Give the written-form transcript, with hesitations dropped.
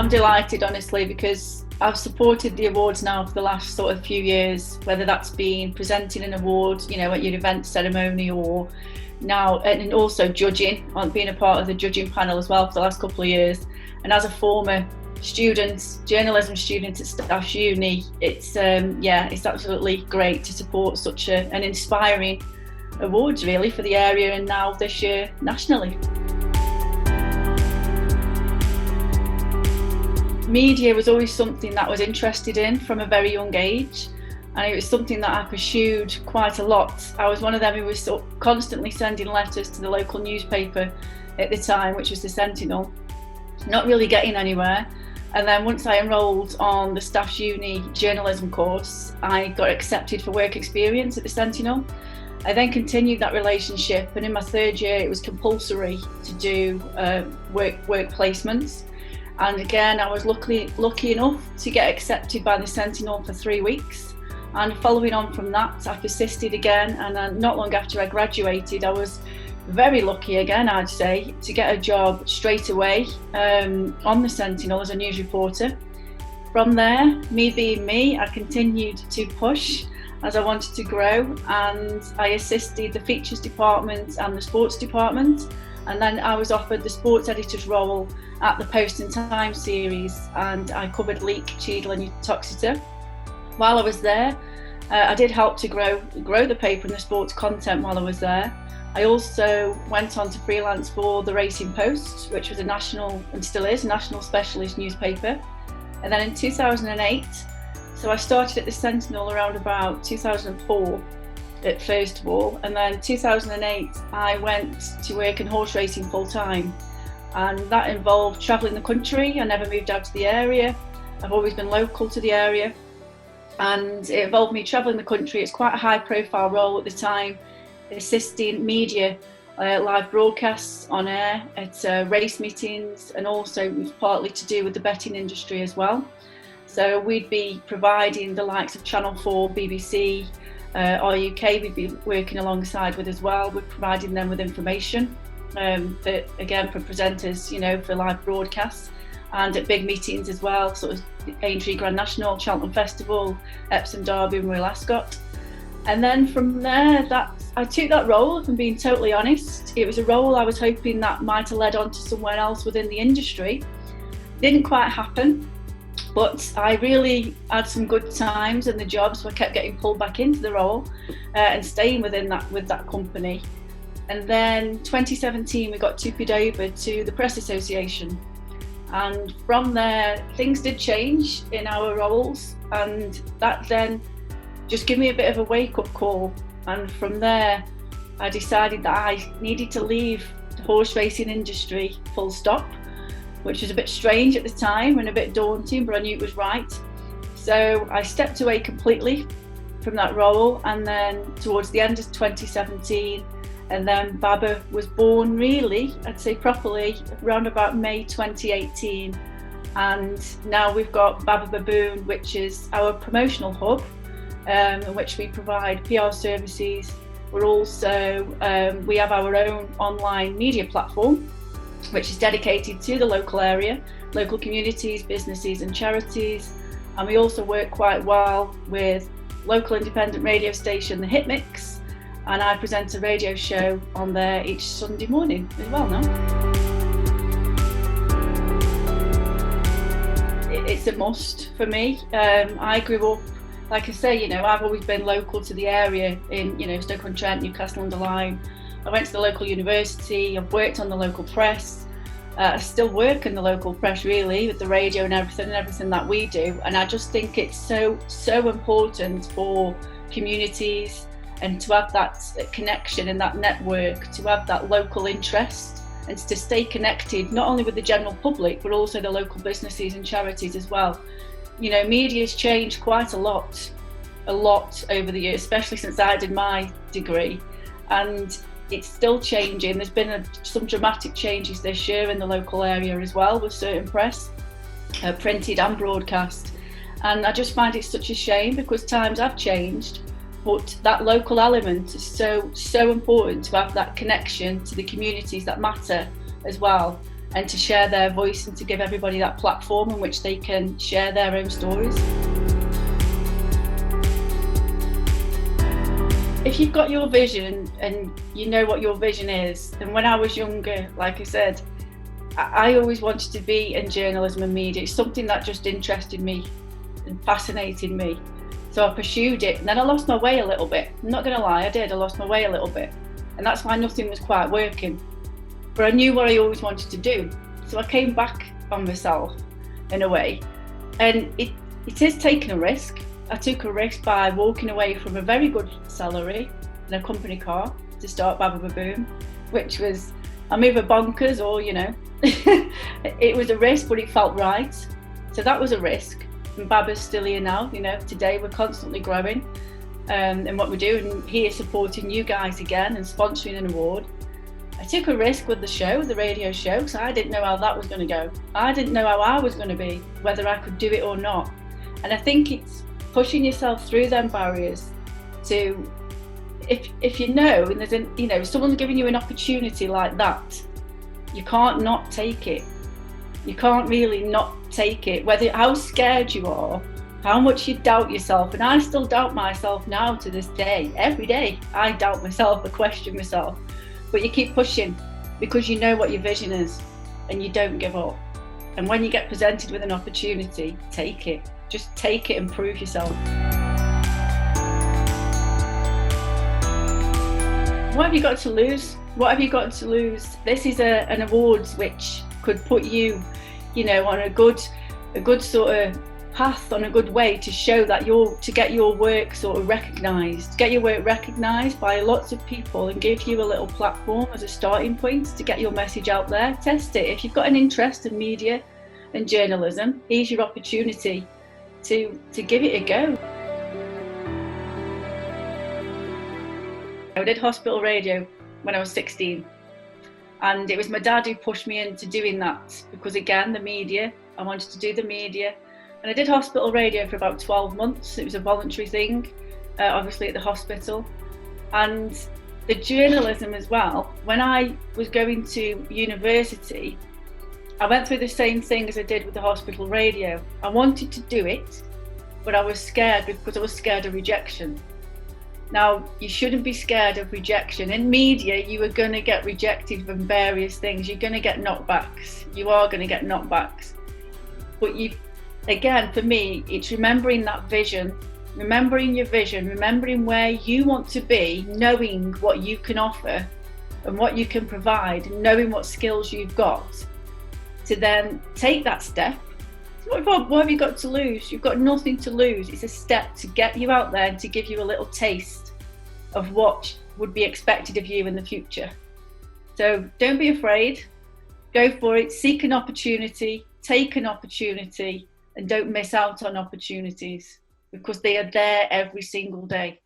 I'm delighted, honestly, because I've supported the awards now for the last sort of few years, whether that's been presenting an award, at your event ceremony, or now, and also judging, being a part of the judging panel as well for the last couple of years. And as a former student, journalism student at Staff's Uni, it's absolutely great to support such an inspiring awards really for the area, and now this year nationally. Media was always something that I was interested in from a very young age, and it was something that I pursued quite a lot. I was one of them who was constantly sending letters to the local newspaper at the time, which was the Sentinel, not really getting anywhere. And then once I enrolled on the Staff's Uni journalism course, I got accepted for work experience at the Sentinel. I then continued that relationship, and in my third year it was compulsory to do work placements. And again, I was lucky enough to get accepted by the Sentinel for 3 weeks. And following on from that, I persisted again, and not long after I graduated, I was very lucky again, I'd say, to get a job straight away on the Sentinel as a news reporter. From there, me being me, I continued to push as I wanted to grow, and I assisted the features department and the sports department. And then I was offered the sports editor's role at the Post and Time series, and I covered leek, Cheadle and Uttoxeter. While I was there, I did help to grow the paper and the sports content while I was there. I also went on to freelance for the Racing Post, which was a national, and still is, a national specialist newspaper. And then in 2008, so I started at the Sentinel around about 2004. At first of all, and then 2008 I went to work in horse racing full time, and that involved travelling the country. I never moved out to the area, I've always been local to the area, and it involved me travelling the country. It's quite a high profile role at the time, assisting media, live broadcasts on air at race meetings, and also it was partly to do with the betting industry as well. So we'd be providing the likes of Channel 4, BBC, RUK we'd be working alongside with as well. We're providing them with information for presenters, for live broadcasts, and at big meetings as well, sort of Aintree Grand National, Cheltenham Festival, Epsom Derby and Royal Ascot. And then from there, I took that role, if I'm being totally honest. It was a role I was hoping that might have led on to somewhere else within the industry. Didn't quite happen. But I really had some good times in the job, so I kept getting pulled back into the role and staying with that company. And then 2017 we got tupied over to the Press Association, and from there things did change in our roles, and that then just gave me a bit of a wake-up call. And from there I decided that I needed to leave the horse racing industry full stop, which was a bit strange at the time and a bit daunting, but I knew it was right. So I stepped away completely from that role, and then towards the end of 2017, and then Baba was born really, I'd say properly, around about May 2018. And now we've got Babababoon, which is our promotional hub, in which we provide PR services. We're also, we have our own online media platform, which is dedicated to the local area, local communities, businesses and charities. And we also work quite well with local independent radio station, the Hit Mix, and I present a radio show on there each Sunday morning as well now. It's a must for me. I grew up, like I say, I've always been local to the area in, Stoke-on-Trent, Newcastle-under-Lyme. I went to the local university, I've worked on the local press. I still work in the local press really, with the radio and everything that we do. And I just think it's so important for communities, and to have that connection and that network, to have that local interest, and to stay connected not only with the general public but also the local businesses and charities as well. Media's changed quite a lot over the years, especially since I did my degree, and it's still changing. There's been some dramatic changes this year in the local area as well, with certain press, printed and broadcast. And I just find it such a shame, because times have changed, but that local element is so important, to have that connection to the communities that matter as well. and to share their voice and to give everybody that platform in which they can share their own stories. If you've got your vision and you know what your vision is, then when I was younger, like I said, I always wanted to be in journalism and media. It's something that just interested me and fascinated me. So I pursued it, and then I lost my way a little bit. I'm not going to lie, I did. I lost my way a little bit. And that's why nothing was quite working. But I knew what I always wanted to do. So I came back on myself in a way. And it is taking a risk. I took a risk by walking away from a very good salary in a company car to start Babababoon, which was, I'm either bonkers or, it was a risk, but it felt right. So that was a risk. And Baba's still here now, today we're constantly growing and what we're doing here, supporting you guys again and sponsoring an award. I took a risk with the show, the radio show, because I didn't know how that was going to go. I didn't know how I was going to be, whether I could do it or not. And I think it's pushing yourself through them barriers to, if you know, and there's if someone's giving you an opportunity like that, you can't not take it. You can't really not take it, whether how scared you are, how much you doubt yourself. And I still doubt myself now to this day. Every day I doubt myself, I question myself. But you keep pushing because you know what your vision is and you don't give up. And when you get presented with an opportunity, take it. Just take it and prove yourself. What have you got to lose? What have you got to lose? This is an awards which could put you, on a good sort of path, on a good way to show that to get your work sort of recognised, by lots of people and give you a little platform as a starting point to get your message out there. Test it. If you've got an interest in media and journalism, here's your opportunity to give it a go. I did hospital radio when I was 16, and it was my dad who pushed me into doing that because, again, the media, I wanted to do the media. And I did hospital radio for about 12 months. It was a voluntary thing, obviously at the hospital. And the journalism as well, when I was going to university, I went through the same thing as I did with the hospital radio. I wanted to do it, but I was scared because I was scared of rejection. Now, you shouldn't be scared of rejection. In media, you are going to get rejected from various things. You're going to get knockbacks. You are going to get knockbacks. But again, for me, it's remembering that vision, remembering your vision, remembering where you want to be, knowing what you can offer and what you can provide, and knowing what skills you've got to then take that step. What have you got to lose? You've got nothing to lose. It's a step to get you out there and to give you a little taste of what would be expected of you in the future. So don't be afraid. Go for it. Seek an opportunity. Take an opportunity. And don't miss out on opportunities because they are there every single day.